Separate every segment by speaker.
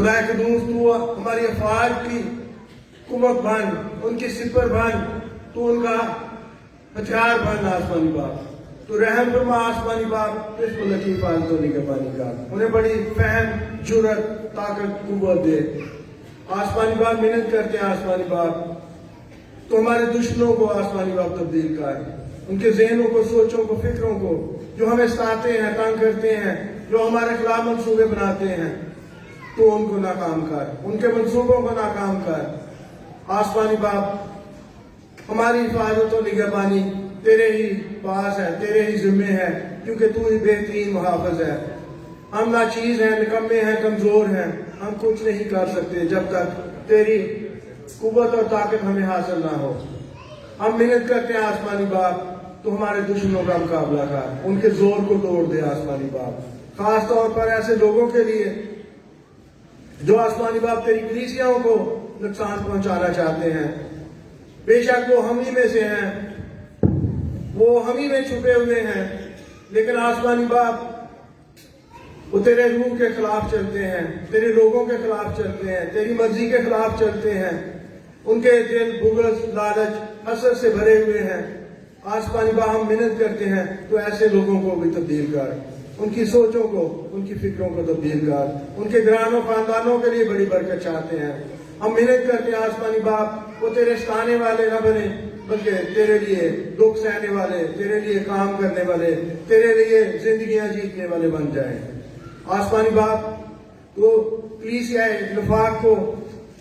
Speaker 1: खुदा कदूस तू हमारी अफवाज की कुवत बन, उनकी सिपर बन, तू उनका हथियार बन आसमानी बाप। तो रहम फरमा आसमानी बाप, इस लतीफ तो निगहबानी का उन्हें बड़ी फहम, जुर्रत, ताकत, कुव्वत दे। आसमानी बाप मिन्नत करते हैं आसमानी बाप, तो हमारे दुश्मनों को आसमानी बाप तब्दील कर, उनके ज़हनों को, सोचों को, फिक्रों को जो हमें सताते हैं, तंग करते हैं, जो हमारे खिलाफ मंसूबे बनाते हैं, तो उनको नाकाम कर, उनके मंसूबों को नाकाम कर। आसमानी बाप हमारी हिफाजत और निगहबानी तेरे ही पास है, तेरे ही जिम्मे है, क्योंकि तू ही बेहतरीन मुहाफ़िज़ है। हम नाचीज़ हैं, निकम्मे हैं, कमज़ोर हैं, हम कुछ नहीं कर सकते जब तक तेरी कुव्वत और ताकत हमें हासिल ना हो। हम मिन्नत करते हैं आसमानी बाप, तो हमारे दुश्मनों का मुकाबला कर, उनके जोर को तोड़ दे आसमानी बाप। खास तौर पर ऐसे लोगों के लिए जो आसमानी बाप तेरी कलीसियाओं को नुकसान पहुंचाना चाहते हैं, बेशक वो हम ही में से हैं, वो हम ही में छुपे हुए हैं, लेकिन आसमानी बाप वो तेरे रूह के खिलाफ चलते हैं, तेरे लोगों के खिलाफ चलते हैं, तेरी मर्जी के खिलाफ चलते हैं। उनके दिल बुग़्ज़, लालच, हसद से भरे हुए हैं। आसमानी बाप हम मिन्नत करते हैं, तो ऐसे लोगों को भी तब्दील कर, उनकी सोचों को, उनकी फिक्रों को तब्दील कर, उनके घरानों खानदानों के लिए बड़ी बरकत चाहते हैं। हम मिन्नत करते हैं आसमानी बाप, वो तेरे सताने वाले न बने, बल्कि तेरे लिए दुख सहने वाले, तेरे लिए काम करने वाले, तेरे लिए जिंदगियां जीतने वाले बन जाएं। आसमानी बाप तो कलीसिया निफाक को,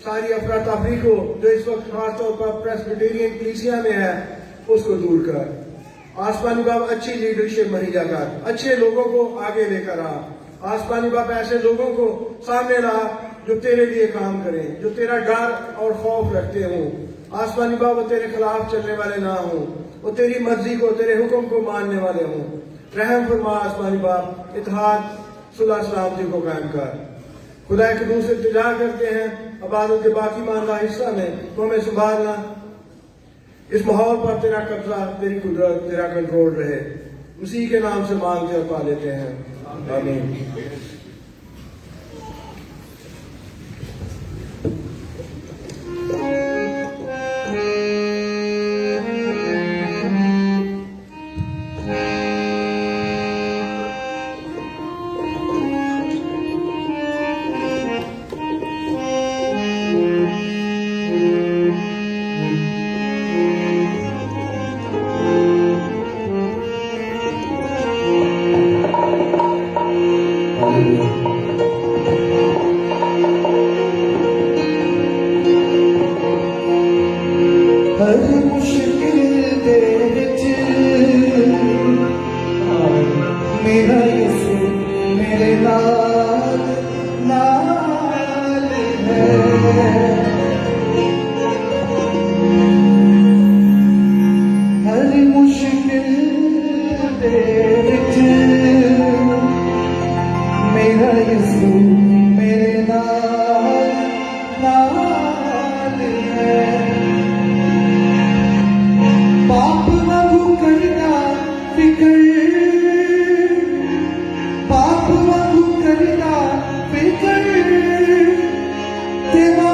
Speaker 1: सारी अफरा तफरी को जो इस वक्त खास तौर पर प्रेस्बिटेरियन कलीसिया में है, उसको दूर कर। आसमानी बाप अच्छी लीडरशिप मुहैया कर, अच्छे लोगों को आगे लेकर आ। आसमानी बाप ऐसे लोगों को सामने ला जो तेरे लिए काम करें, जो तेरा डर और खौफ रखते हों। आसमानी बाप वो तेरे खिलाफ चलने वाले ना हों, वो तेरी मर्जी को, तेरे हुक्म को मानने वाले हों। रहम फरमा आसमानी बाप, इत्तेहाद, सुलह सलामती को कायम कर। खुदा के दूर से इल्तिजा करते हैं, इबादत के बाकी मानदा हिस्सा में तो हमें संभालना, इस माहौल पर तेरा कब्जा, तेरी कुदरत, तेरा कंट्रोल रहे। मसीह के नाम से मांगते और पा लेते हैं, आमीन।
Speaker 2: हर मुश्किल दे विच मेरा यीशु मेरे नाल नाल है। हर मुश्किल दे विच मेरा यीशु मेरे नाल नाल है। पाप वांगू करना फिकर, पाप वांगू करना फिकर, तेरा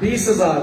Speaker 3: 20,000،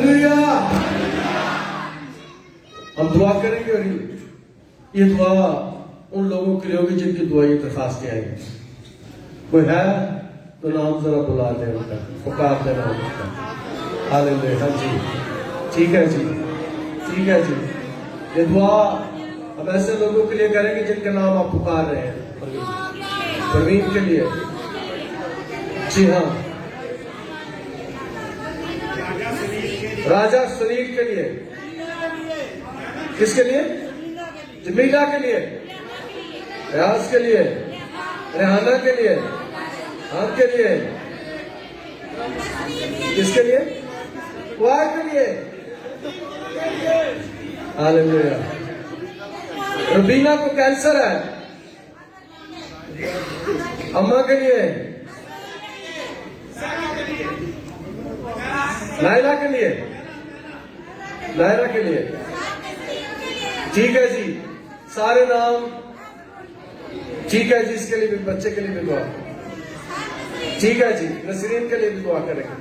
Speaker 3: हालेलुया। हम दुआ करेंगे और ये दुआ उन लोगों के लिए होगी जिनकी दुआ ये दरखास्तें आएंगी। कोई है तो नाम जरा बुला दे उनका, पुकार दे नाम उनका। हालेलुया। हाँ जी, ठीक है जी, ठीक है जी। ये दुआ हम ऐसे लोगों के लिए करेंगे जिनका नाम आप पुकार रहे हैं। प्रवीण के लिए, जी हाँ। राजा सुनील के लिए, किसके लिए? जमीला के लिए, रियाज के लिए, रेहाना के लिए, आप के लिए, किसके लिए? वाह के लिए। हालेलुया। रबीना को कैंसर है, अम्मा के लिए, नायरा के लिए, नायरा के लिए, ठीक है जी। सारे नाम ठीक है जी। इसके लिए भी, बच्चे के लिए भी दुआ, ठीक है जी। नसरीन के लिए भी दुआ करेंगे।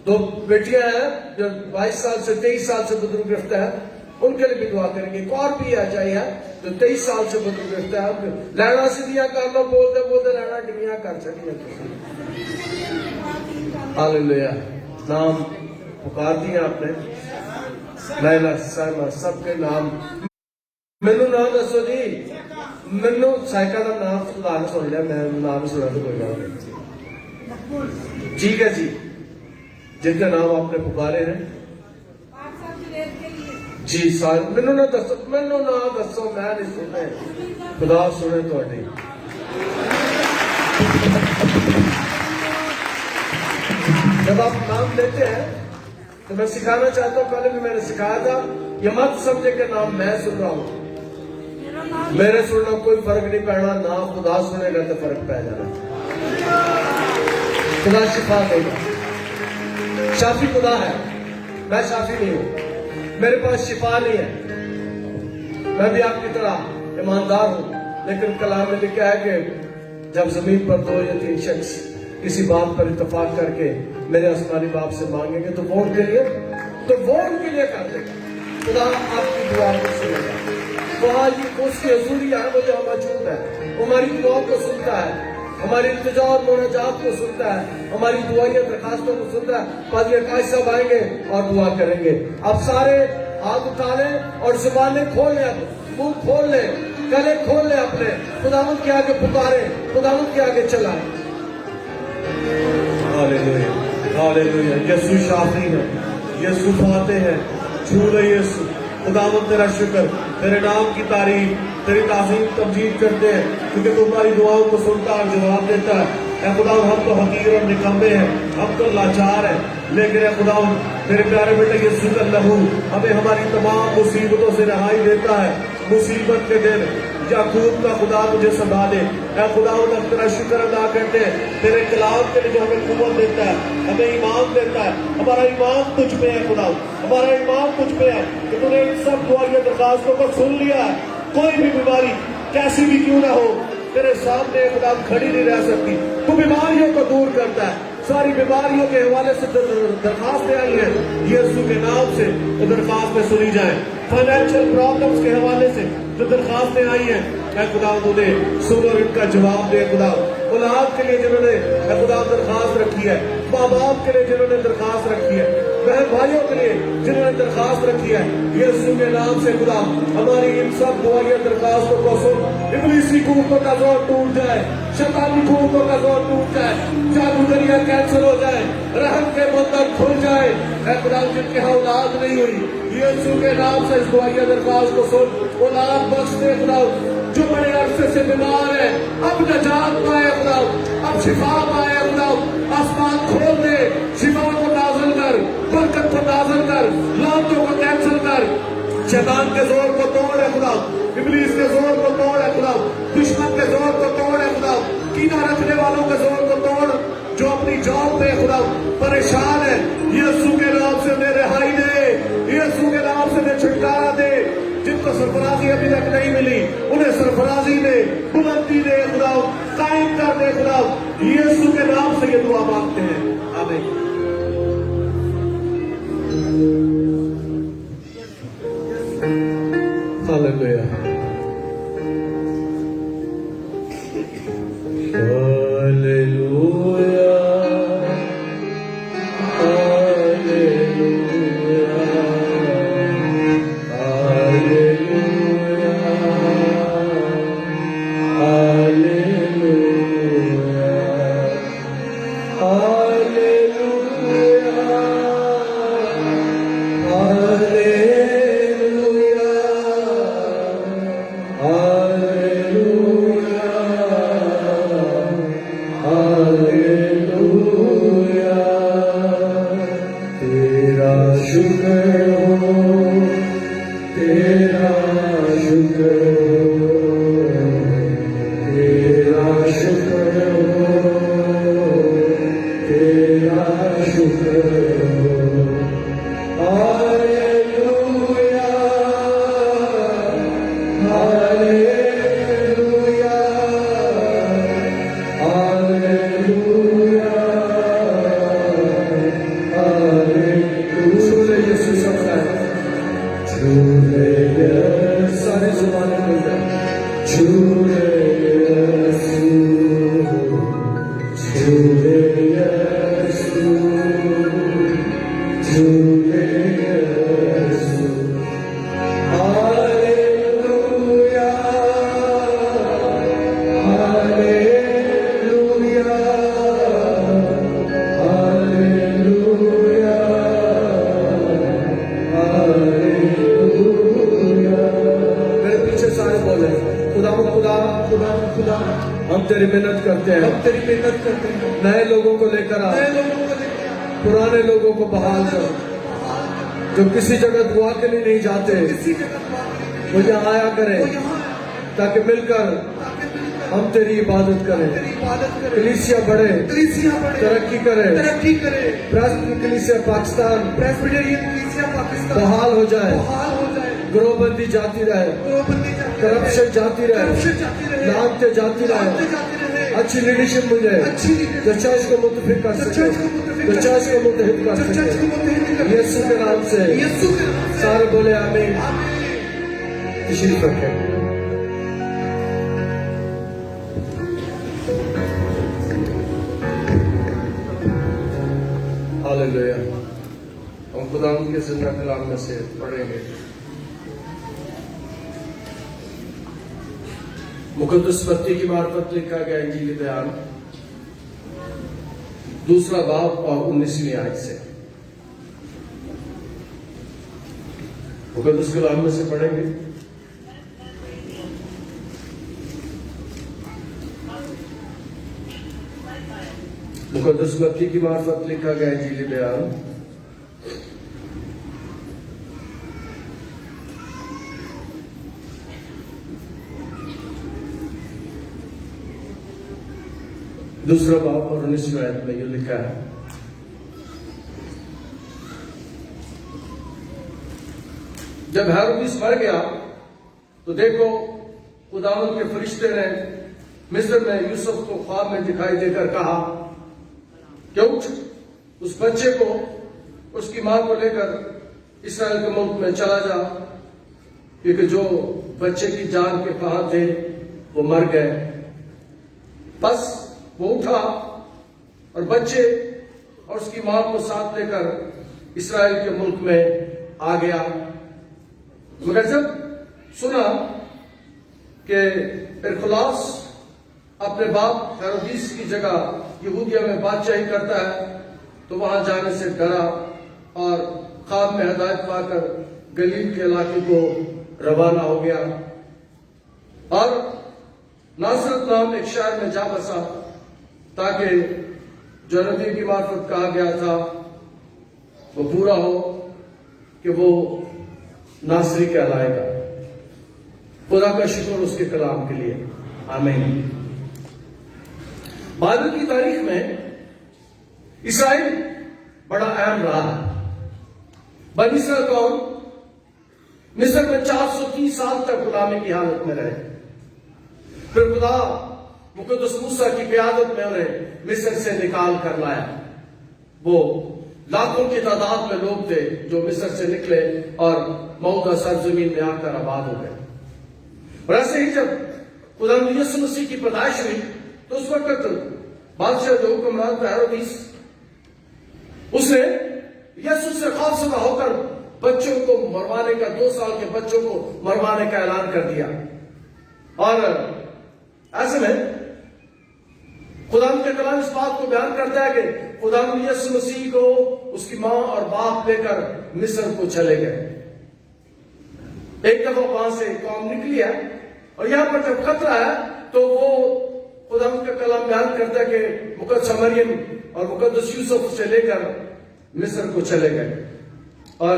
Speaker 3: 2 बेटियां हैं जो 22 साल से 23 साल से बुजुर्ग गिरफ्तार है, उनके लिए भी दुआ करेंगे। एक और भी आ जाए है जो 23 साल से बुजुर्ग गिरफ्तार है, लैना सीधियां कर लो, बोलते बोलते लैना डिंगियां कर चलिए। हालेलुया। नाम पुकार दिया आपने, लैला साइमा सबके नाम। मैनू नाम दसो जी, मैनू साइका का नाम सुधार सुन लिया, मैं नाम सुना तो कोई गल नहीं। ठीक है जी, जिनका नाम आपने पुकारे हैं जी सारे। मैनू ना दसो, मैनू ना दसो, मैं नहीं सुने, खुदा सुने थोड़ी। जब आप नाम लेते हैं तो मैं सिखाना चाहता हूं, पहले भी मैंने सिखाया था, ये मत समझे कि नाम मैं सुन रहा हूं, मेरे सुनना कोई फर्क नहीं पड़ना, ना खुदा सुनेगा तो फर्क पै जाना। खुदा शिफा देगा, शाफी खुदा है, मैं शाफी नहीं हूं, मेरे पास शिफा नहीं है। मैं भी आपकी तरह ईमानदार हूं, लेकिन कलाम में लिखा है कि जब जमीन पर 2 या 3 शख्स किसी बात पर इत्तेफाक करके मेरे आसमानी बाप से मांगेंगे तो वो उनके लिए कर देगा। खुदा आपकी दुआ को सुनेगा। वो आज उसकी हजूरी है, वो जहाँ मौजूद है, वो हमारी दुआ को सुनता है, हमारी इल्तिजा और मुनाजात को सुनता है, हमारी दुआएं दरखास्तों को सुनता है। पाजी अकाश साहब आएंगे और दुआ करेंगे। आप सारे हाथ उठा लें और जुबानें खोल लें, मुंह खोल लें, गले खोल लें, अपने खुदावंद के आगे पुकारे, खुदावंद के आगे चलाएं।
Speaker 1: Hallelujah, hallelujah. यीशु शाफी है, यीशु फाते हैं, छू ले यीशु। खुदावंद तेरा शुक्र, तेरे नाम की तारीफ, तेरी ताज़ीम तमजीद करते हैं, क्योंकि तू हमारी दुआओं को सुनता और जवाब देता है। ऐ खुदावंद हम तो हकीर और निकम्मे हैं, हम तो लाचार हैं, लेकिन ऐ खुदावंद तेरे प्यारे बेटे यीशु का लहू हमें हमारी तमाम मुसीबतों से रहाई देता है। मुसीबत के दिन याकूब का खुदा मुझे संभाले। ऐ खुदावंद हम तेरा शुक्र अदा करते हैं, तेरे कलाम के लिए जो हमें कुव्वत देता है, हमें ईमान देता है। हमारा ईमान तुझ पे है खुदावंद, हमारा ईमान तुझ पे है कि तूने इन सब दुआओं दरखास्तों को सुन लिया है। कोई भी बीमारी कैसी भी क्यों ना हो, तेरे सामने खुदा खड़ी नहीं रह सकती। तू बीमारियों को दूर करता है। सारी बीमारियों के हवाले से दरखास्तें आई हैं, यीशु के नाम से वो दरखास्तें सुनी जाए। फाइनेंशियल प्रॉब्लम्स के हवाले से जो दरखास्तें आई हैं, ऐ खुदा उन्हें सुन और इनका जवाब दे। खुदा औलाद के लिए जिन्होंने ऐ खुदा दरखास्त रखी है, माँ बाप के लिए जिन्होंने दरखास्त रखी है, बहन भाइयों के लिए जिन्होंने दरखास्त रखी है, यीशु के नाम से खुदा हमारी इन सब दुआएं दरखास्तों को सुन। इब्लीसी कुव्वतों का जोर टूट जाए, शैतानी कुव्वतों का जोर टूट जाए, जादूगरियां कैंसिल हो जाए, रहम के मंदिर खुल जाए। ऐ खुदा जिनके यहाँ औलाद नहीं हुई, यीशु के नाम से इस दुआएं दरखास्त को सुन, औलाद बख्श दे खुदा। जो बड़े अरसे से बीमार है, अब नजात पाए खुदा, अब शिफा पाए खुदा। आसमान खोल दे, शिफा को नाज़िल कर, बरकत को नाज़िल कर, लानतों को कैंसिल कर। शैतान के जोर को तोड़ है खुदा, इब्लीस के जोर को तोड़ है खुदा, दुश्मन के जोर को तोड़ है खुदा, कीना रखने वालों के जोर को तोड़। जो अपनी जॉब पे खुदा परेशान है, यीशु के नाम से उन्हें रिहाई दे, यीशु के नाम से उन्हें छुटकारा दे। जिनको सरफराजी अभी तक नहीं मिली, उन्हें सरफराजी दे, बुलंदी दे खुदा, कायम कर दे खुदा। यीशु के नाम से ये दुआ मांगते हैं, आमीन।
Speaker 2: हम तेरी मेहनत करते हैं,
Speaker 3: नए लोगों को लेकर आ,
Speaker 2: नए लोगों को लेकर आ,
Speaker 3: पुराने लोगों को बहाल कर, जो किसी जगह दुआ के लिए नहीं जाते
Speaker 2: किसी जगह दुआ करें,
Speaker 3: वो यहाँ आया करें,
Speaker 2: वो यहाँ
Speaker 3: ताकि मिलकर
Speaker 2: आके मिलकर
Speaker 3: हम तेरी इबादत करें,
Speaker 2: तेरी इबादत करें,
Speaker 3: कलीसिया बढ़े,
Speaker 2: कलीसिया बढ़े,
Speaker 3: तरक्की करे,
Speaker 2: तरक्की करे,
Speaker 3: प्रेस्बिटेरियन कलीसिया पाकिस्तान
Speaker 2: प्रेस्बिटेरियन कलीसिया पाकिस्तान
Speaker 3: बहाल हो जाए,
Speaker 2: बहाल हो जाए,
Speaker 3: ग्रोहबंदी जाती रहे,
Speaker 2: ग्रोहबंदी जाती रहे,
Speaker 3: करप्शन जाती रहे,
Speaker 2: करप्शन जाती रहे,
Speaker 3: लानतें जाती रहे,
Speaker 2: लानतें जाती रहे,
Speaker 3: अच्छी लीडरशिप मिले,
Speaker 2: अच्छी leadership,
Speaker 3: जो चर्च को मुतफिक कर
Speaker 2: जो
Speaker 3: सके,
Speaker 2: चर्च को मुतफिक
Speaker 3: जो
Speaker 2: कर
Speaker 3: चर्च को
Speaker 2: सके,
Speaker 3: मुतहद कर
Speaker 2: जो चर्च को मुतहद
Speaker 3: सके।
Speaker 2: कर
Speaker 3: यीशु के नाम से
Speaker 2: यीशु के नाम से
Speaker 3: सारे बोले आमीन।
Speaker 2: आमीन।
Speaker 3: तशरीफ रखें। हालेलुया। हम खुदा के जिंदा कलाम में से पढ़ेंगे। मुकद्दस पत्ती की मार्फत लिखा गया इंजीली बयान, 2 बाब और 19वीं आयत से। मुकद्दस कलाम में से पढ़ेंगे। मुकद्दस पत्ती की मार्फत लिखा गया इंजीली बयान, 2 बाब और 19वीं आयत में ये लिखा है, जब हेरोदिस मर गया तो देखो खुदावंद के फरिश्ते ने मिस्र में यूसुफ को ख्वाब में दिखाई देकर कहा कि उठ, उस बच्चे को उसकी मां को लेकर इस्राएल के मुल्क में चला जा, क्योंकि जो बच्चे की जान के ख्वाब थे वो मर गए। बस वो उठा और बच्चे और उसकी मां को साथ लेकर इस्राएल के मुल्क में आ गया। मगर जब सुना कि इरखलास अपने बाप हेरोदिस की जगह यहूदिया में बादशाही करता है, तो वहां जाने से डरा और ख्वाब में हदायत पाकर गलील के इलाके को रवाना हो गया और नासरत नाम एक शहर में जा बसा, ताकि जो नबी की मार्फत कहा गया था वो पूरा हो कि वो नासरी कहलाएगा। खुदा का शुक्र उसके कलाम के लिए, आमीन। बाइबल की तारीख में इस्राइल बड़ा अहम रहा है। बनी इस्राइल कौम मिस्र में 430 साल तक गुलामी की हालत में रहे। फिर खुदा मुकद्दस मूसा की क़यादत में उन्हें मिस्र से निकाल कर लाया। वो लाखों की तादाद में लोग थे जो मिस्र से निकले और मौदा सरजमीन में आकर आबाद हो गए। और ऐसे ही जब खुदा यीशु मसीह की पैदाइश हुई तो उस वक्त बादशाह जो हुक्मरान था हेरोदिस, उसने यीशु से खौफजदा होकर बच्चों को मरवाने का, 2 साल के बच्चों को मरवाने का ऐलान कर दिया। और ऐसे में खुदा के कलाम इस बात को बयान करता है कि खुदा यीशु मसीह को उसकी मां और बाप लेकर मिस्र को चले गए। एक दफा वहां से कौम निकली है और यहां पर जब खतरा है तो वो खुदा का कलाम बयान करता है कि मुकद्दस मरियम और मुकद्दस यूसुफ से लेकर मिस्र को चले गए। और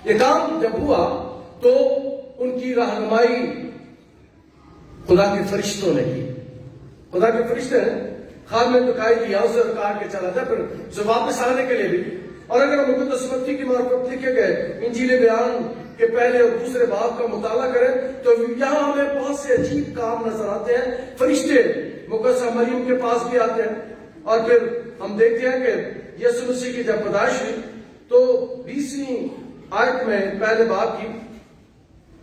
Speaker 3: ये काम जब हुआ तो उनकी रहनुमाई खुदा के फरिश्तों ने की। खुदा के फरिश्ते ख्वाब में दिखाई दिया, उसे काट के चला था, फिर उसे वापस आने के लिए भी। और अगर हम मुकद्दस मत्ती की मार्फत लिखे गए इंजील बयान के पहले और दूसरे बाब का मुताला करें तो यहां हमें बहुत से अजीब काम नजर आते हैं। फरिश्ते मुकद्दस मरियम के पास भी आते हैं और फिर हम देखते हैं कि यीशु मसीह की जब पैदाइश हुई तो 20वीं आयत में पहले बाब की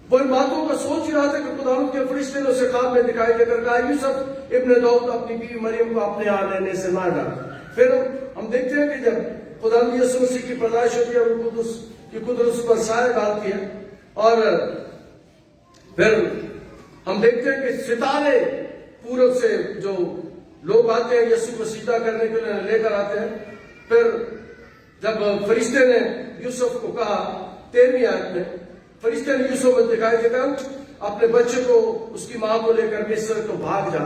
Speaker 3: वो इन बातों का सोच ही रहा था कि खुदा के फरिश्ते ने उसे ख्वाब में दिखाई देकर कहा, यूसुफ इब्न दाऊद अपनी बीवी मरियम को अपने यहाँ लेने से ना डाल। फिर हम देखते हैं कि जब खुदा यीशु मसीह की पैदाइश होती है कुदरत पर साया डालती है और फिर हम देखते हैं कि सितारे पूरब से जो लोग आते हैं यीशु को सीधा करने के लिए लेकर आते हैं। फिर जब फरिश्ते ने यूसुफ को कहा 13वीं आयत में, फरिश्ते ने यूसुफ को दिखाई देकर अपने बच्चे को उसकी मां को लेकर मिस्र को भाग जा।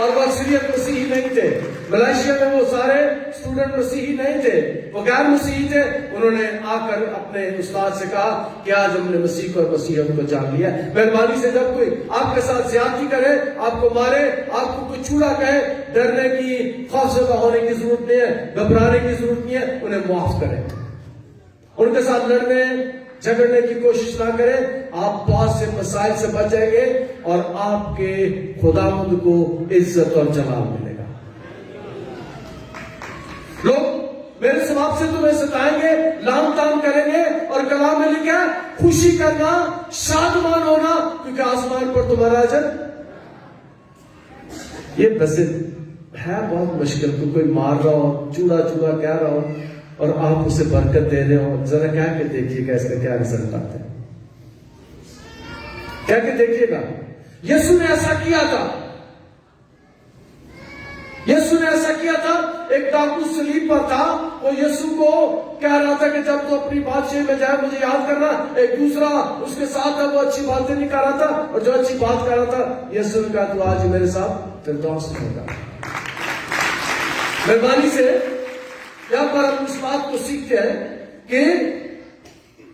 Speaker 3: और वो अक्सरियत मसीही नहीं थे। मलेशिया में वो सारे स्टूडेंट मसीही नहीं थे, वो गैर मसीही थे। उन्होंने आकर अपने उस्ताद से कहा कि आज हमने मसीह को और मसीहत को जान लिया। मेहरबानी से जब कोई आपके साथ ज्यादती करे, आपको मारे, आपको कोई चूड़ा कहे, डरने की, खौफजदा होने की जरूरत नहीं है, घबराने की जरूरत नहीं है, उन्हें माफ करें। उनके साथ लड़ने झगड़ने की कोशिश ना करें। आप बहुत से मसाइल से बच जाएंगे और आपके खुदावंद को इज्जत और जलाल मिलेगा। लोग मेरे स्वभाव से तुम्हें सताएंगे, लाम ताम करेंगे, और कलाम में लिखा है खुशी करना, शादमान होना, क्योंकि आसमान पर तुम्हारा अजर। ये वैसे है बहुत मुश्किल कि कोई मार रहा हो, चूड़ा चूड़ा कह रहा हो और आप उसे बरकत दे रहे हो। जरा कह के देखिएगा इसका क्या रिजल्ट आता है। कह के देखिएगा। यीशु ने ऐसा किया था। यीशु ने ऐसा किया था। एक डाकू सलीब पर था, वो यीशु को कह रहा था कि जब तो अपनी बादशाही में जाए मुझे याद करना। एक दूसरा उसके साथ है, वो अच्छी बातें नहीं कर रहा था, और जो अच्छी बात कर रहा था यीशु ने कहा तू आज मेरे साथ फिरदौस में होगा। मेहरबानी से यहां पर हम इस बात को सीखते हैं कि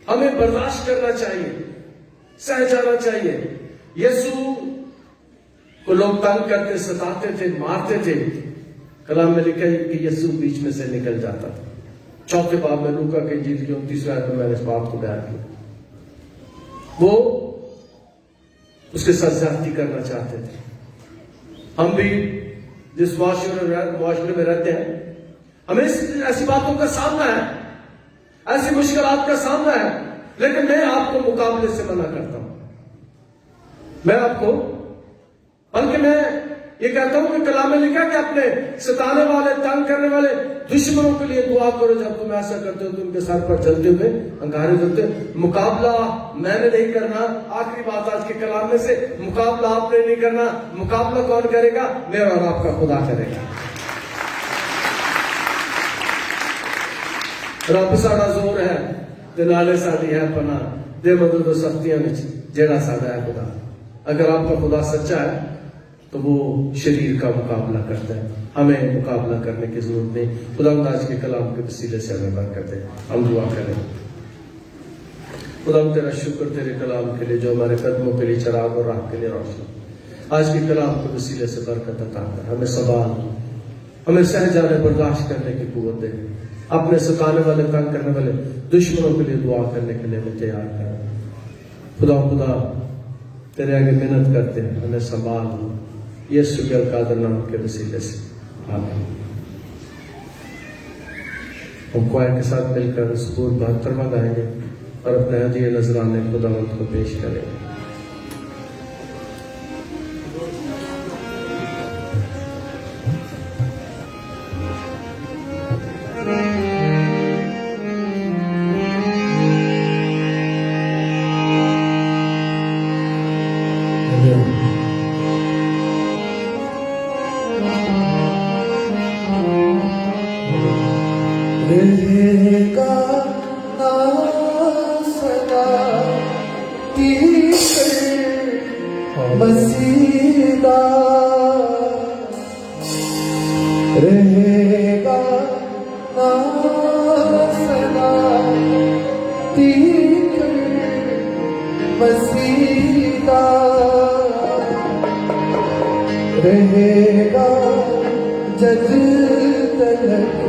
Speaker 3: हमें बर्दाश्त करना चाहिए, सह जाना चाहिए। यीशु को लोग तंग करते, सताते थे, मारते थे। कलाम में लिखा है कि यीशु बीच में से निकल जाता था। चौथे बाब में, लूका के इंजील की 29 आयत में मैंने इस बात को बयान किया। वो उसके साथ ज्यादती करना चाहते थे। हम भी जिस मुआशरे में रहते हैं, हमें ऐसी बातों का सामना है, ऐसी मुश्किलात का सामना है, लेकिन मैं आपको मुकाबले से मना करता हूं। मैं आपको, बल्कि मैं ये कहता हूं कि कलाम में लिखा कि अपने सताने वाले, तंग करने वाले दुश्मनों के लिए दुआ करो। जब तुम ऐसा करते हो तो उनके सर पर जलते हुए अंगारे जलते। मुकाबला मैंने नहीं करना। आखिरी बात आज के कलाम में से, मुकाबला आपने नहीं करना। मुकाबला कौन करेगा? मेरा और आपका खुदा करेगा। रब साड़ा जोर है ते नाले साड़ी है पना दे मदद सख्तियां विच जेड़ा साड़ा है खुदा। अगर आपका खुदा सच्चा है तो वो शरीर का मुकाबला करता है। हमें मुकाबला करने की जरूरत नहीं। खुदा आज के कलाम के वसीले से हमें बरकत दे। हम दुआ करें। खुदा तेरा शुक्र तेरे कलाम के लिए, जो हमारे कदमों के लिए चराग और राह के लिए रोशनी। आज के कलाम के वसीले से बरकत अता कर। हमें सवाल, हमें सह जाने, बर्दाश्त करने की कुव्वत दे। अपने सताने वाले, तंग करने वाले दुश्मनों के लिए दुआ करने के लिए हमें तैयार कर। खुदा तेरे आगे मेहनत करते हैं, हमें संभाल। यीशु के अलकादर नाम के वसीले से आमीन। हम क्वायर के साथ मिलकर सबूर 72वां गाएंगे और अपने हदीये नजराने खुदावंद को पेश करेंगे।
Speaker 2: रहेगा ना सदा मसीदा, रहेगा ना सदा मसीदा, रहेगा जज तलक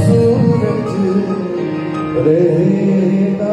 Speaker 2: सूरज रहेगा।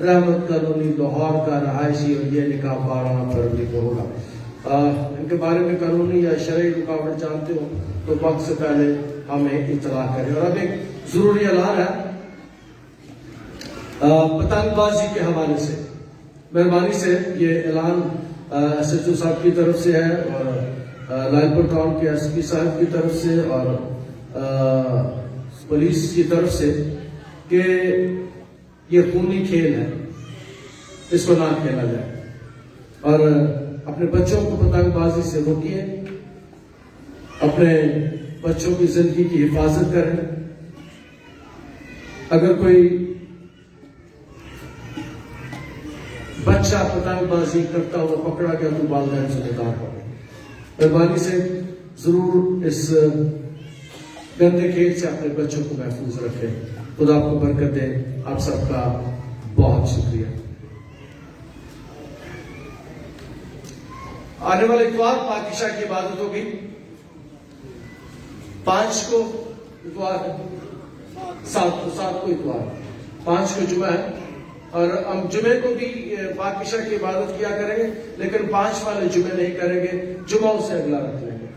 Speaker 3: रहमत कॉलोनी लाहौर का रहायशी और ये निकाह 12 फरवरी को होगा। इनके बारे में कानूनी या शरई रुकावट जानते हो तो वक्त से पहले हमें इतला करें। और अब एक जरूरी ऐलान है पतंगबाजी के हवाले से, मेहरबानी से ये ऐलान SHO साहब की तरफ से है और लालपुर टाउन के SP साहब की तरफ से और पुलिस की तरफ से कि ये खूनी खेल है, इसको ना खेला जाए और अपने बच्चों को पतंगबाजी से रोकिए, अपने बच्चों की जिंदगी की हिफाजत करें। अगर कोई बच्चा पतंगबाजी करता हुआ पकड़ा गया तो वालिदैन जिम्मेदार होंगे। मेहरबानी से जरूर इस गंदे खेल से अपने बच्चों को महफूज रखें। खुदा आपको बरकत दे। आप सबका बहुत शुक्रिया। आने वाले इतवार पाकिशा की इबादत होगी। 5 को इतवार, 7 को इतवार, 5 को जुमा है और हम जुमे को भी पाकिशा की इबादत किया करेंगे, लेकिन 5 वाले जुमे नहीं करेंगे, जुमा उसे अगला रख लेंगे।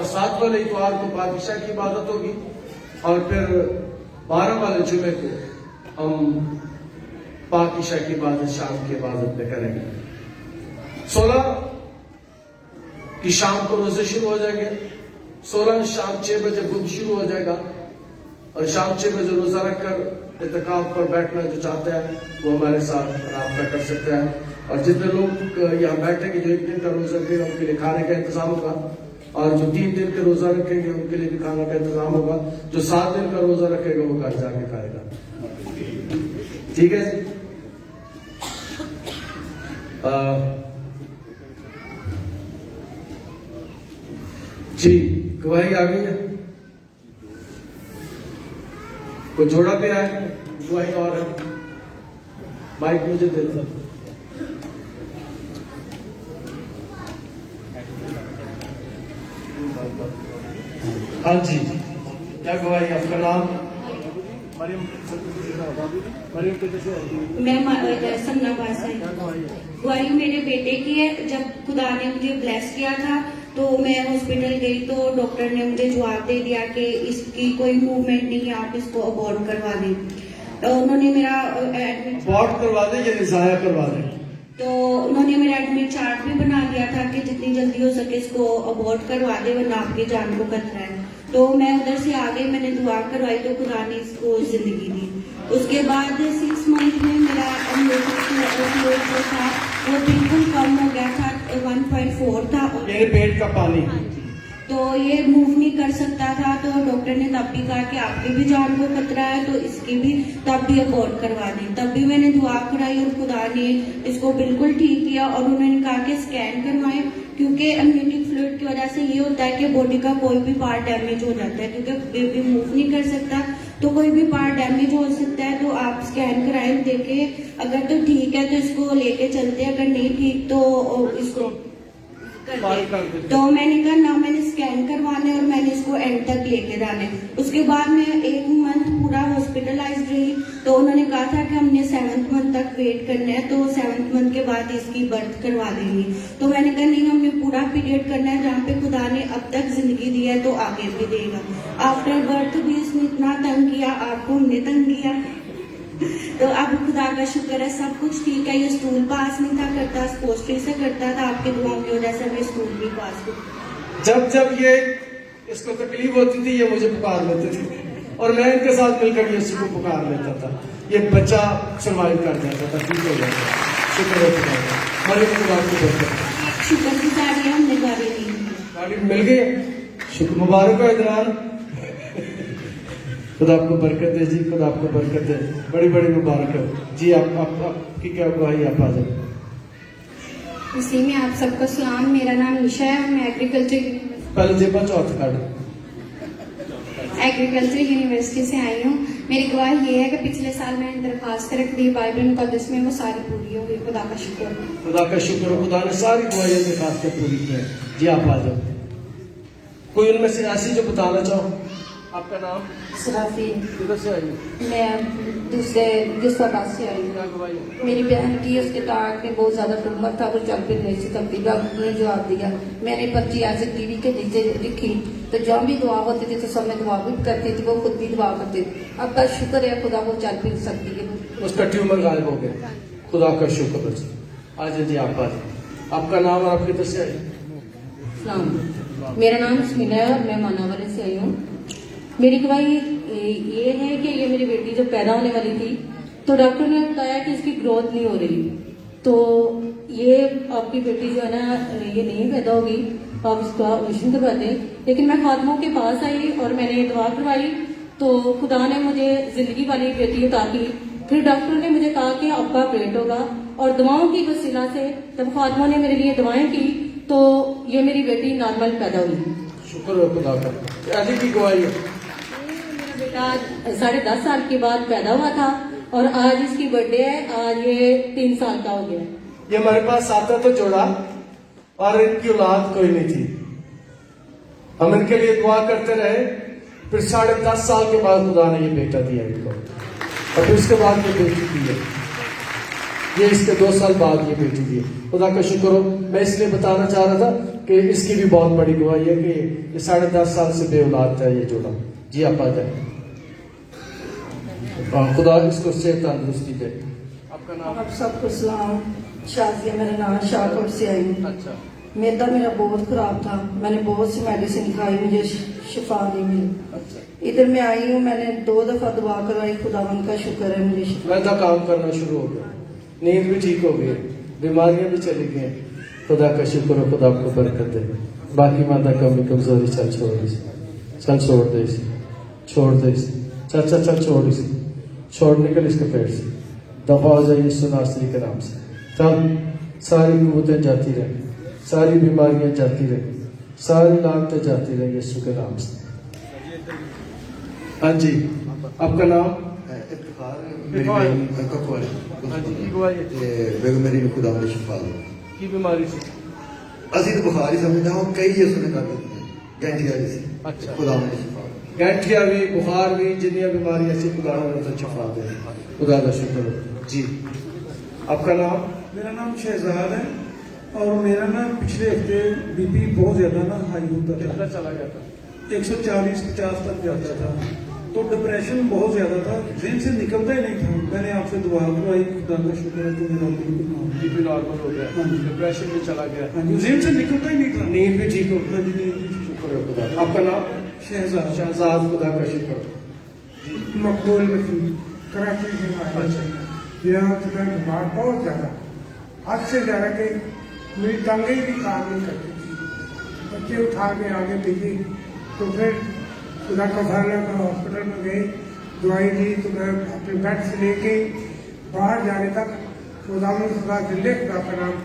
Speaker 3: 7 वाले इतवार को पाकिशा की इबादत होगी और फिर 12 वाले जुमे को हम पाकिशा की इबादत शाम की इबादत में करेंगे। 16 की शाम को रोजे शुरू हो जाएंगे। 16 शाम 6 बजे बुध शुरू हो जाएगा और शाम 6 बजे रोजा रखकर इत्तिकाफ पर बैठना जो चाहते हैं वो हमारे साथ राब्ता कर सकते हैं। और जितने लोग यहाँ बैठेंगे जो 1 दिन का रोजा रखेंगे उनके लिए खाने का इंतजाम होगा और जो 3 दिन के रोजा रखेंगे उनके लिए भी खाने का इंतजाम होगा। जो 7 दिन का रोजा रखेगा वो घर जाके खाएगा। ठीक है जी। गवाही आ गई है, कोई जोड़ा पे आए गवाही और है। माइक मुझे दे दो। हाँ जी, क्या गवाही? आपका नाम?
Speaker 4: मैं सन्नाबाज है। गवाही मेरे बेटे की है। जब खुदा ने मुझे ब्लेस किया था तो मैं हॉस्पिटल गई तो डॉक्टर ने मुझे जवाब दे दिया कि इसकी कोई मूवमेंट नहीं है, आप इसको अबॉर्ट करवा दें। तो उन्होंने मेरा एडमिट
Speaker 3: अबॉर्ट करवा दें या रिजाया करवा दें?
Speaker 4: तो उन्होंने मेरा एडमिट चार्ट भी बना दिया था कि जितनी जल्दी हो सके इसको अबॉर्ट करवा दे वरना आपकी जान को खतरा है। तो मैं उधर से आ गई, मैंने दुआ करवाई तो खुदा ने इसको जिंदगी दी। उसके बाद 6 मंथ में मेरा जो था वो बिल्कुल कम हो गया था, 1.4 था।
Speaker 3: मेरे पेट का पानी
Speaker 4: तो ये मूव नहीं कर सकता था। तो डॉक्टर ने तब भी कहा कि आपकी भी जान को खतरा है तो इसकी भी तब भी अबॉर्ट करवा दें। तब भी मैंने दुआ कराई और खुदा ने इसको बिल्कुल ठीक किया। और उन्होंने कहा कि स्कैन करवाएं क्योंकि एम्नियोटिक फ्लूइड की वजह से ये होता है कि बॉडी का कोई भी पार्ट डैमेज हो जाता है, क्योंकि बेबी मूव नहीं कर सकता तो कोई भी पार्ट डैमेज हो सकता है। तो आप स्कैन कराएं, देखें अगर तो ठीक है तो इसको लेके चलते, अगर नहीं ठीक तो इसको तो मैंने कहा ना, मैंने स्कैन करवाना है और मैंने इसको एंड तक लेके जाना है। उसके बाद मैं 1 मंथ पूरा हॉस्पिटलाइज रही। तो उन्होंने कहा था कि हमने 7th मंथ तक वेट करना है, तो 7th मंथ के बाद इसकी बर्थ करवा देंगे। तो मैंने कहा नहीं, हमने पूरा पीरियड करना है, जहाँ पे खुदा ने अब तक जिंदगी दी है तो आगे भी देगा। आफ्टर बर्थ भी इसने इतना तंग किया, आपको हमने तंग किया। तो अब खुदा का शुक्र है सब कुछ ठीक है। ये स्कूल पास नहीं था करता, पोस्टरी से करता था, आपके दुआओं की वजह से मैं स्कूल भी पास हुई।
Speaker 3: जब ये इसको तकलीफ होती थी ये मुझे पुकार लेते थे और मैं इनके साथ मिलकर यीशु को पुकार लेता था। ये बच्चा सर्वाइव कर जाता था, ठीक हो जाता। शुक्र है खुदा का।
Speaker 4: शुक्र गुजारी है, हमने गाड़ी ली,
Speaker 3: गाड़ी मिल गई। शुक्र, मुबारक हो इधर। खुदा आपको बरकत दे जी, खुदा आपको बरकत दे, बड़ी बड़ी मुबारक हो जी। आपकी क्या गवाही? आप आ जाए।
Speaker 5: इसी में आप सबको सलाम। मेरा नाम निशा है, मैं
Speaker 3: पहले जेबा चौथ कार्ड
Speaker 5: एग्रीकल्चर यूनिवर्सिटी से आई हूँ। मेरी गवाही ये है कि पिछले साल मैंने दरखास्त रख दी बाइबल मुकद्दस में, वो सारी पूरी हो गई। खुदा का शुक्र,
Speaker 3: खुदा का शुक्र। खुदा ने सारी गवाहियां दरखास्तें पूरी की हैं जी। आप आ जाओ। कोई उनमें से ऐसी जो बताना चाहो? आपका नाम?
Speaker 5: सराफी,
Speaker 3: किधर से आई?
Speaker 5: मैं दूसरा पास से आई
Speaker 3: क्या
Speaker 5: हूँ।
Speaker 3: गवाही?
Speaker 5: मेरी बहन की उसके टाँग में बहुत ज्यादा ट्यूमर था, वो चल फिर नहीं सकती। डॉक्टर ने जवाब दिया, मैंने पर्ची ऐसे टीवी के नीचे लिखी, तो जब भी दुआ होती थी तो सब में दुआ भी करती थी, वो खुद भी दुआ करती थी। अब का शुक्र है खुदा, वो चल फिर सकती है।
Speaker 3: उसका ट्यूमर गायब हो गया, खुदा का शुक्र बस। आज जी आप आज आपका नाम और आप किधर से आई?
Speaker 6: सलाम, मेरा नाम सुमिना है और मैं मानावाले से आई हूँ। मेरी गवाही ये है कि ये मेरी बेटी जब पैदा होने वाली थी तो डॉक्टर ने बताया कि इसकी ग्रोथ नहीं हो रही, तो ये आपकी बेटी जो है ना ये नहीं पैदा होगी, आप इसका ऑपरेशन करवा दें। लेकिन मैं खातमों के पास आई और मैंने दुआ करवाई, तो खुदा ने मुझे जिंदगी वाली बेटी अता की। फिर डॉक्टर ने मुझे कहा कि आपका ऑपरेट होगा, और दवाओं की वसीला से जब खातमों ने मेरे लिए दवाएं की तो ये मेरी बेटी नॉर्मल पैदा हुई।
Speaker 3: शुक्र है खुदा का। अली की गवाही है।
Speaker 6: मेरा बेटा 10.5 साल के बाद पैदा हुआ था और आज इसकी बर्थडे है, आज ये 3 साल का हो गया।
Speaker 3: ये हमारे पास आता तो जोड़ा और इनकी औलाद कोई नहीं थी। हम इनके लिए दुआ करते रहे, फिर 10.5 साल के बाद खुदा ने ये बेटा दिया इनको, और फिर उसके बाद ये बेटी दी है। ये इसके 2 साल बाद ये बेटी दी है। खुदा का शुक्र हो। मैं इसलिए बताना चाह रहा था कि इसकी भी बहुत बड़ी गवाही है कि ये 10.5 साल से बे औलाद था ये जोड़ा। जी आप आ जाए। खुदा इसको सेहत तंदुरुस्ती दे। आपका नाम?
Speaker 7: आप सबको सलाम। शाजिया मेरा नाम, शाहकोट से आई हूँ।
Speaker 3: अच्छा,
Speaker 7: मैदा मेरा बहुत खराब था, मैंने बहुत सी मेडिसिन खाई, मुझे शिफा नहीं मिली।
Speaker 3: अच्छा।
Speaker 7: इधर मैं आई हूँ, मैंने 2 दफा दुआ करवाई, खुदावन का शुक्र है मुझे शिफा।
Speaker 3: मैदा काम करना शुरू हो गया, नींद भी ठीक हो गई, बीमारियां भी चली गई। खुदा का शुक्र हो, खुदा आपको बरकत दे। बाकी मादा कमी कमजोरी चल छोड़ दे, चल छोड़ दे इसे, छोड़ दे इसे, चल चल चल छोड़ इसे, छोड़ निकल इसके पेट से, दफा हो जाए यीशु नासरी के नाम से। चल, सारी कुव्वतें जाती रहे, सारी बीमारियां जाती रहे, सारी लानतें जाती रहे यीशु के नाम से। हाँ जी, आपका नाम? हाँ जी, की गवाही है?
Speaker 8: बेगम मेरी ਨੂੰ ਖੁਦਾ ਨੇ ਸ਼ਿਫਾ ਦੇ।
Speaker 3: की बीमारी से?
Speaker 8: ਅਸੀਂ ਤਾਂ ਬੁਖਾਰ ਹੀ ਸਮਝਦਾ ਹਾਂ, ਕਈ ਯਿਸੂ ਨੇ ਕਰ ਦਿੱਤੀ ਗੈਂਠੀਆ ਜੀ ਸੀ।
Speaker 3: अच्छा।
Speaker 8: ਖੁਦਾ ਨੇ ਸ਼ਿਫਾ ਦੇ।
Speaker 3: गैंठिया भी, बुखार भी, जिन्नियां बीमारियां सी खुदा ने उनको शिफा दे। खुदा का शुक्र हो। जी, आपका नाम?
Speaker 1: मेरा नाम शहजाद है और मेरा ना पिछले हफ्ते बीपी बहुत ज्यादा ना हाई होता
Speaker 3: कितना
Speaker 1: था,
Speaker 3: चला गया था?
Speaker 1: 140-50 तक जाता था, तो डिप्रेशन बहुत ज्यादा था, जेल से निकलता ही नहीं था। मैंने आपसे दुआ करवाई, खुदा का शुक्र है तो मेरा बिल्कुल नॉर्मल।
Speaker 3: बीपी नॉर्मल हो गया,
Speaker 1: हाँ जी।
Speaker 3: डिप्रेशन भी चला गया,
Speaker 1: हाँ जी, जेल से निकलता ही नहीं था।
Speaker 3: नींद भी ठीक हो
Speaker 1: हाँ
Speaker 3: गई।
Speaker 1: जी, नींद भी ठीक
Speaker 3: शुक्र है खुदा। आपका नाम?
Speaker 1: हो। शहजाद
Speaker 3: शहजाद, खुदा का शुक्र हो।
Speaker 9: मकबूल मसीह कराची से आया। यहाँ सुबह बीमार बहुत ज़्यादा, हद से ज़्यादा कि मेरी टांगें भी काम नहीं करती थी। बच्चे उठा के आगे भेजी, तो फिर खुदा का फजल है, हॉस्पिटल में गए, दवाई दी, तो मैं अपने बेड से लेके बाहर जाने तक खुदा जिंदे खुदा का नाम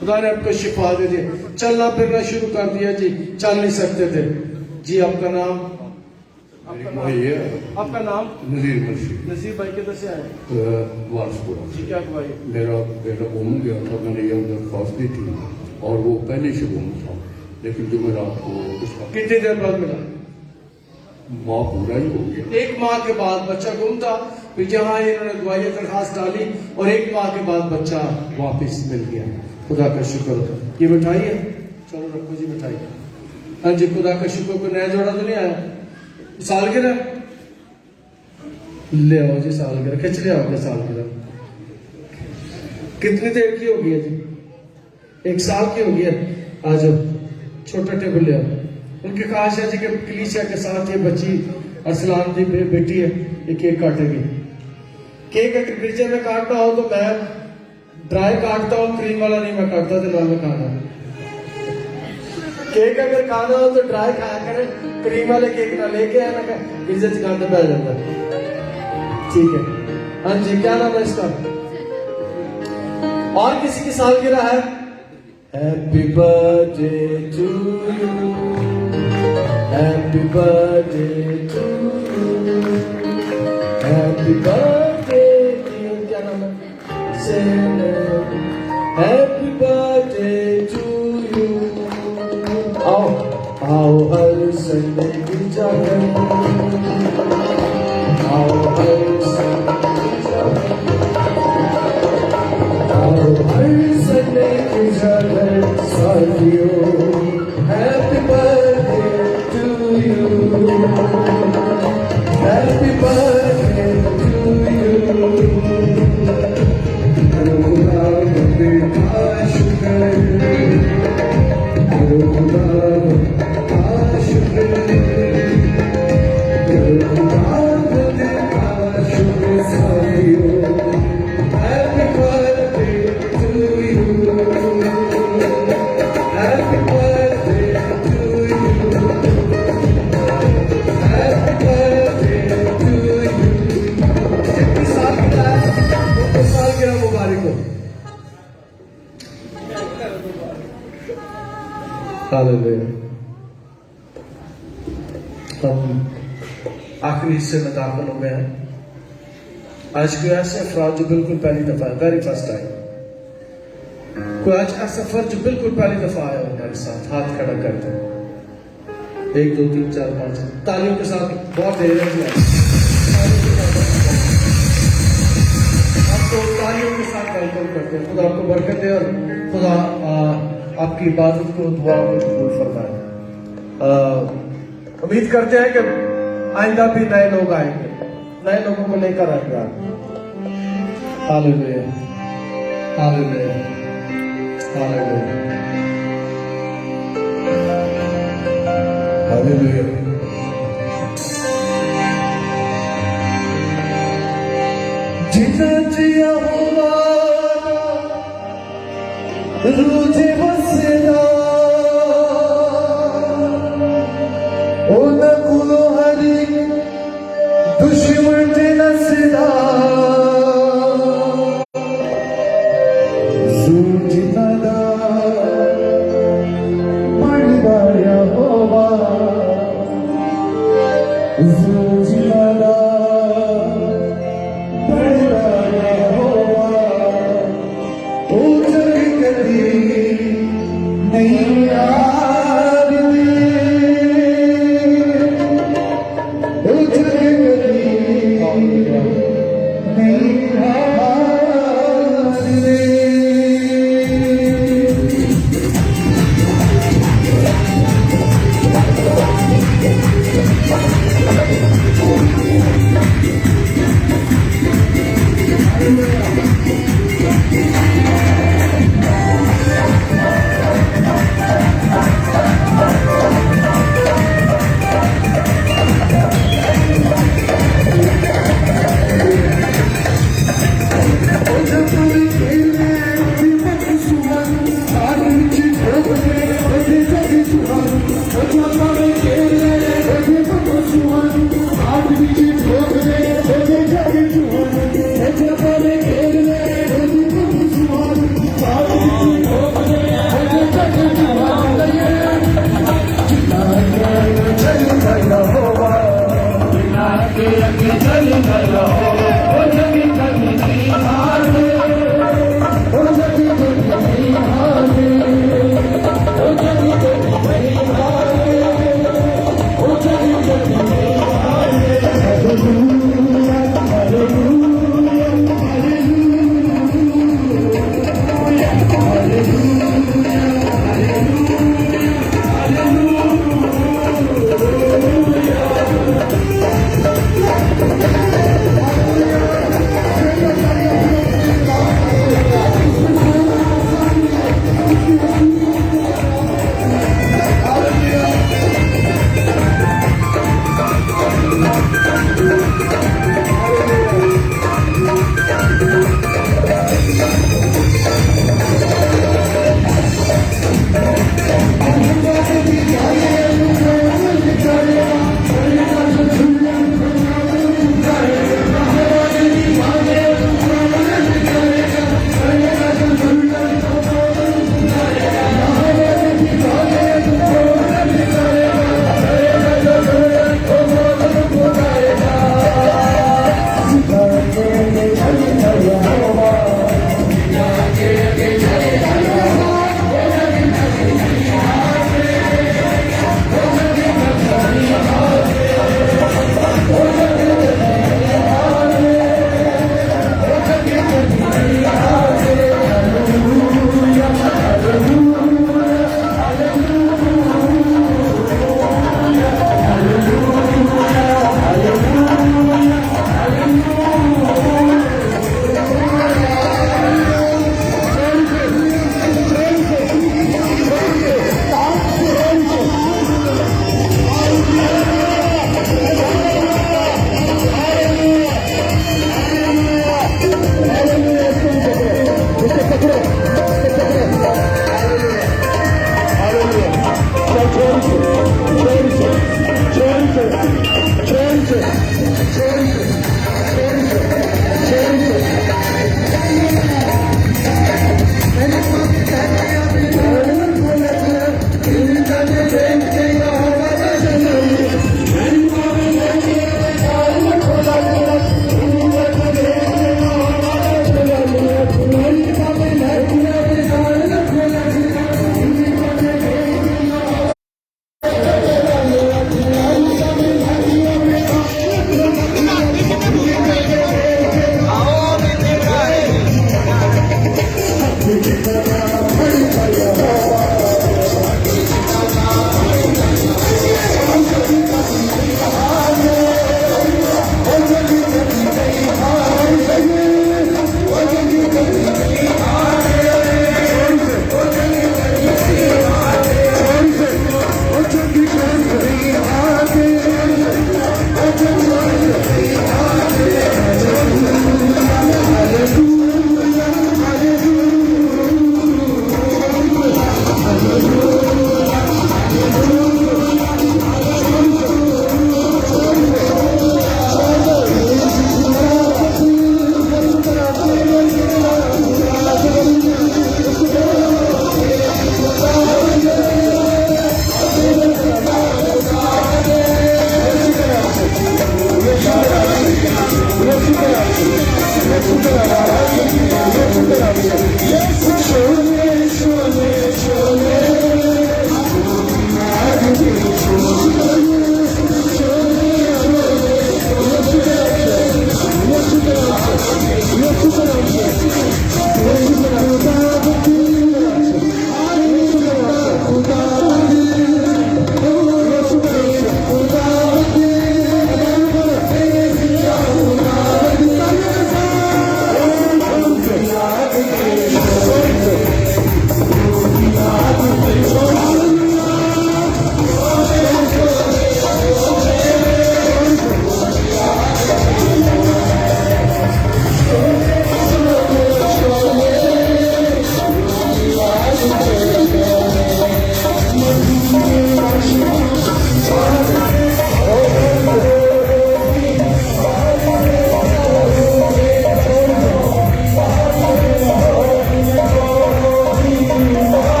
Speaker 3: खुदा ने आपको शिफा दे दी, चलना फिरना शुरू कर दिया जी, चल नहीं सकते थे। जी, आपका नाम? आपका नाम? आपका नाम?
Speaker 10: नजीर मर्शी,
Speaker 3: नजीर भाई किधर से आए?
Speaker 10: वारसपुरा।
Speaker 3: जी, क्या गवाही?
Speaker 10: मेरा बेटा गुम गया था, मैंने ये दरख्वास्त दी थी और वो पहले से गुम था, लेकिन जो मेरा उसका
Speaker 3: कितनी देर बाद मिला?
Speaker 10: माँ पूरा ही हो गया।
Speaker 3: 1 माह के बाद बच्चा गुम था, फिर जहाँ इन्होंने दवाई दरखास्त डाली और 1 माह के बाद बच्चा वापस मिल गया। खुदा का शुक्र हो। ये मिठाई है, चलो रखो जी मिठाई। हाँ जी, खुदा का शुक्र। कोई नया जोड़ा तो नहीं आया? सालगिरह ले आओ जी, सालगिरह खिंच ले आओ। सालगिरह कितनी देर की होगी है जी? 1 साल की होगी है। आ जाओ, छोटा टेबल ले आओ। उनकी ख्वाहिश है जी कि कलीसिया के साथ ये बच्ची अरसलान की बेटी है, ये केक काटेगी। केक अगर गिरजे में काटना हो तो मैं ड्राई काटता हूँ, क्रीम वाला नहीं मैं काटता, तो में खाना। केक अगर खाना हो तो ड्राई खाया करें, क्रीम वाले केक ना लेके आए ना, गिरजे चिकाने पे आ जाता है। ठीक है। हाँ जी, क्या नाम है इसका? और किसी की सालगिरह है? Happy birthday to you, happy birthday to you, happy birthday. क्या नाम है? Happy birthday to you. आओ आओ हर
Speaker 2: संडे गिरजा घर आओ हर संडे गिरजा घर आओ हर संडे गिरजा घर साथियों happy birthday to you happy birthday to you खुदा बंदे का शुक्र
Speaker 3: हम आखिरी हिस्से में दाखिल हो गए हैं। आज कोई ऐसे अफराद जो बिल्कुल पहली दफा वेरी फर्स्ट टाइम, कोई आज ऐसा फर्ज जो बिल्कुल पहली दफा आया हो हमारे साथ, हाथ खड़ा करते 1 2 3 4 5 तालियों के साथ बहुत देर है आपको तालियों के साथ वेलकम करते हैं। खुदा आपको बरकत दे और खुदा आपकी इबादत को दुआ को कबूल फरमाए। उम्मीद करते हैं कि आइंदा भी नए लोग आएंगे, नए लोगों को लेकर आएंगे आप। Hallelujah hallelujah hallelujah hallelujah.
Speaker 2: जितना जिया हुआ रुझे बसना ओना कुलो हरी दुश्मन ते नसदा जितना दा पड़वाया होवा जितना दा पड़वाया होवा ओ जग कदी नहीं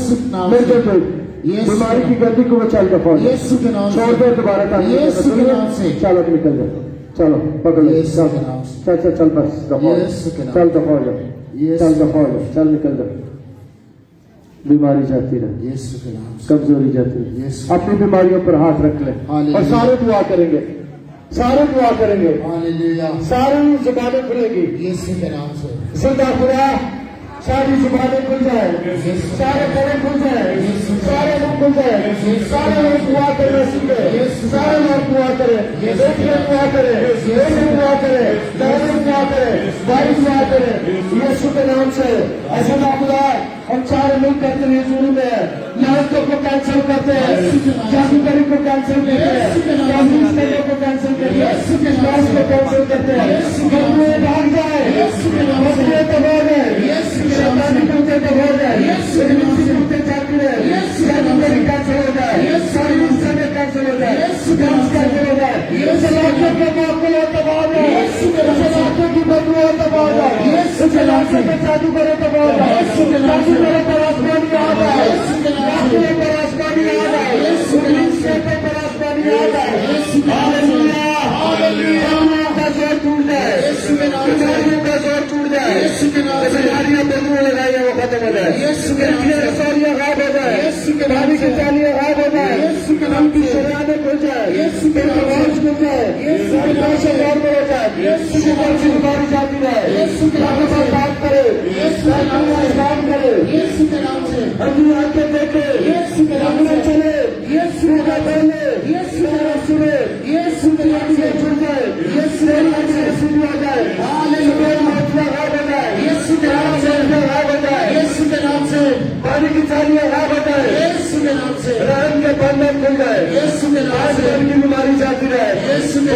Speaker 2: यीशु के नाम
Speaker 1: मिलते
Speaker 2: से,
Speaker 1: थे
Speaker 2: यीशु
Speaker 1: बीमारी
Speaker 2: के
Speaker 1: की गर्दी को वो चल दफा हो जाए।
Speaker 2: यीशु के नाम
Speaker 1: छोड़
Speaker 2: से,
Speaker 1: दे दोबारा काम करना।
Speaker 2: यीशु के नाम से,
Speaker 1: चलो निकल जाओ, चलो पकड़ लो,
Speaker 2: यीशु के नाम से,
Speaker 1: चल चल चल बस दफा हो
Speaker 2: यीशु के
Speaker 1: जाओ,
Speaker 2: नाम
Speaker 1: चल दफा हो जाओ,
Speaker 2: यीशु
Speaker 1: चल दफा हो जाओ, चल निकल जाओ। बीमारी जाती रहे,
Speaker 2: यीशु के नाम से,
Speaker 1: कमजोरी जाती रहे।
Speaker 2: यीशु।
Speaker 1: अपनी बीमारियों पर हाथ रख ले
Speaker 2: हालेलुया।
Speaker 1: और सारे दुआ करेंगे, सारे दुआ करेंगे,
Speaker 2: हालेलुया,
Speaker 1: सारी जुबानें खुलेगी।
Speaker 2: यीशु के नाम से,
Speaker 1: जिंदा खुदा सारी जुबानें खुल जाए, सारे गले खुल जाए, सारे मुंह खुल जाए, सारे लोग दुआ करना सीखे, सारे लोग दुआ करें, बेटियां दुआ करें, बेटे दुआ करें, दादी दुआ करें, भाई दुआ करें, यीशु के नाम से। ऐसा ना खुदा हम चार लोग करते हैं शुरू में लाशों को कैंसिल करते हैं, जादूगरी को कैंसिल करते हैं, जादूगरी को कैंसिल करते हैं, लाश को कैंसिल करते हैं, मजदूर भाग जाए, मजदूर दबा जाए, शैतानी कुत्ते दबा जाए, कुत्ते जाती रहे, जादूगरी कैंसिल हो जाए, सारी इंसानियत कैंसिल हो जाए, डांस कैंसिल हो जाए, सलाखों के मामले दबा जाए, सलाखों की बदुआ दबा जाए, सलाखों के जादूगरी दबा जाए, जादूगरी पर आसमानी आ जाए, जादूगरी पर आसमानी आ जाए, उनके पर आसमानी आ जाए। हालेलुया, हालेलुया, का जोर टूट जाए, बीमारियों का जोर टूट जाए, बीमारियां बंद हो जाए, वो खत्म हो जाए, रसौलियां गायब हो जाए, पानी की चालियां गायब हो जाए, हम की शराबें खुल जाए, आवाज खुल जाए, पैसे नॉर्मल हो जाए, शुगर की बीमारी जाती रहे, बात करे, काम करे, हम आंखें देखे, हमने चले, सूखा पहले, सुने, आंखें जुड़ जाए, शुरू हो जाए, गायब हो जाए, पानी की चालियां गायब हो जाए, रहम के बंधन खुल जाए, आज मन की बीमारी जाती रहे, यीशु के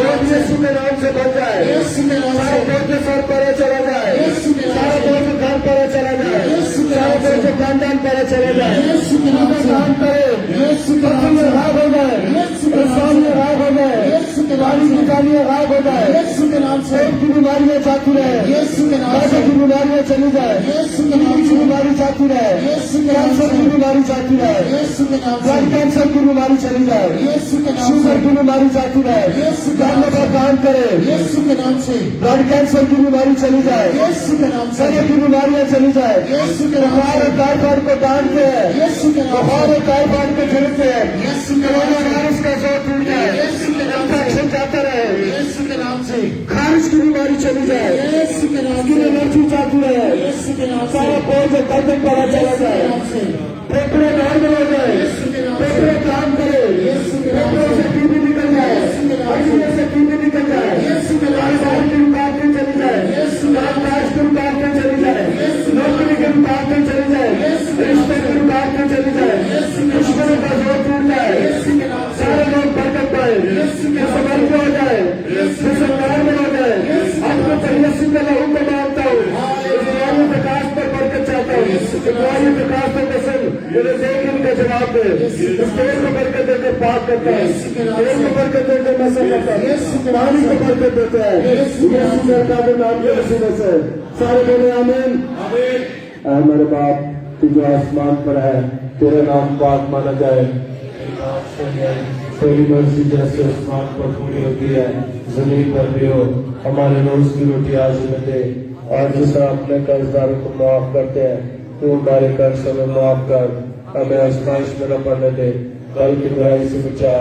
Speaker 1: नाम से बन जाए, सारे बोझ सर पर चला जाए, सारे बोझ घर पर चला जाए, सारे बोझ खानदान पर चला जाए, काम करे, गायब हो जाए, सामने गायब हो जाए, पानी की चालियां गायब हो जाए, पेट की बीमारियां जाती रहे, पैसे की बीमारियां चली जाए, की बीमारी जाती रहे, कैंसर की बीमारी जाती रहे, ब्लड कैंसर की बीमारी चली जाए, शुगर की बीमारी जाती रहे, जानने का काम करे, ब्लड कैंसर की बीमारी चली जाए, सर की बीमारियां चली जाए, बुखार और टाइफाइड को डांटते हैं, बुखार और टाइफाइड को झिड़कते हैं, कोरोना वायरस का जोर टूट जाए, इन्फेक्शन जाता रहे, खारिज की बीमारी चली जाए, एनर्जी जाती रहे, सारा बोझ गर्दन पर चला जाए, फेफड़े नॉर्मल हो जाए, फेफड़े काम करे, फेफड़ों से टीबी निकल जाए, हड्डियों से टीबी निकल जाए, बाल की रुकावटें चली जाए, काज की रुकावटें चली जाए, नौकरी की रुकावटें चली जाए, रिश्ते की रुकावटें चली जाए, दुश्मनों का जोर टूट जाए, सारे लोग बरकत पाए, समर्थ हो जाए, नॉर्मल हो जाए, आपको चाहिए सिंह लहू को मानता हूँ, प्रकाश पर बरकत चाहता हूँ, प्रकाश पर पसंद मुझे देख इनका जवाब दे, इस पेड़ को बरकत देकर पाक करता है, पेड़ को बरकत देकर मसल करता है, पानी को बरकत देता है, यीशु के नाम के वसीले से सारे बोले आमीन। ऐ मेरे बाप तू जो आसमान पर है, तेरा नाम पाक माना जाए, तेरी मर्जी जैसे आसमान पर पूरी होती है जमीन पर भी हो, हमारे रोज की रोटी आज हमें दे, और जिस तरह अपने कर्जदारों को माफ करते हैं तू हमारे कर्ज हमें माफ कर, हमें आजमाइश में न पड़ने दे, बल्कि बुराई से बचा,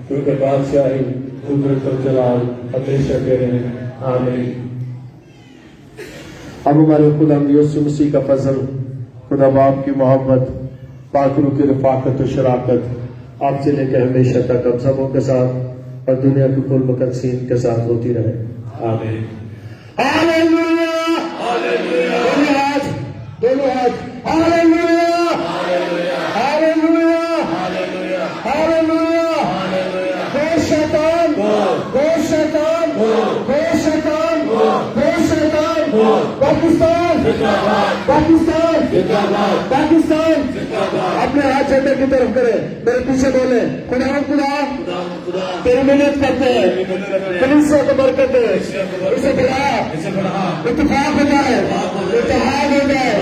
Speaker 1: क्योंकि बादशाही कुदरत और जलाल हमेशा तेरे हैं, आमीन। अब हमारे खुदा यीशु मसीह का फजल, खुदा बाप की मोहब्बत, पाक रूह की रफाकत और शराकत आपसे लेकर हमेशा तक हम सबों के साथ और दुनिया की कुल मुकद्दसीन के साथ होती रहे, आमीन। हालेलुया, हालेलुया, दोनों हाथ, hallelujah, hallelujah, hallelujah, hallelujah, hallelujah, go शैतान, गो शैतान, गो शैतान, गो शैतान, पाकिस्तान, पाकिस्तान, पाकिस्तान, अपने हाथ झंडे की तरफ करे, मेरे पीछे बोले, खुदा तेरी मेहनत करते हैं, कलीसिया को बरकत दे, इसे बढ़ा, इत्तेफाक हो जाए, इत्तेहाद हो जाए,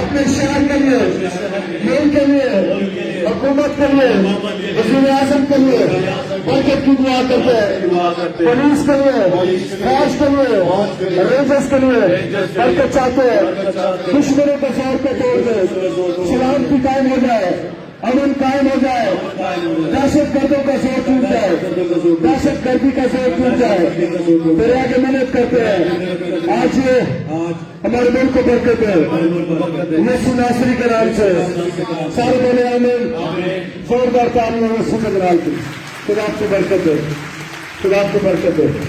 Speaker 1: अपने शहर के लिए
Speaker 2: लिए मुल्क के लिए हुकूमत के लिए वज़ीर आज़म के लिए बरकत की दुआ करते हैं, पुलिस के लिए, फौज के लिए, रेंजर्स के लिए बरकत चाहते हैं। दुश्मनों के जोर को तोड़ दे, सलामती कायम हो जाए, अमन कायम हो जाए, दहशत गर्दों का जोर टूट जाए, दहशत गर्दी का जोर टूट जाए। तेरे आगे मेहनत करते हैं। आज ये हमारे मुल्क को बरकत है, यीशु नासरी के नाम से सारे बोले आमीन। जोरदार तालियों में सुन की खुदा आपको बरकत है, खुदा आपको बरकत है।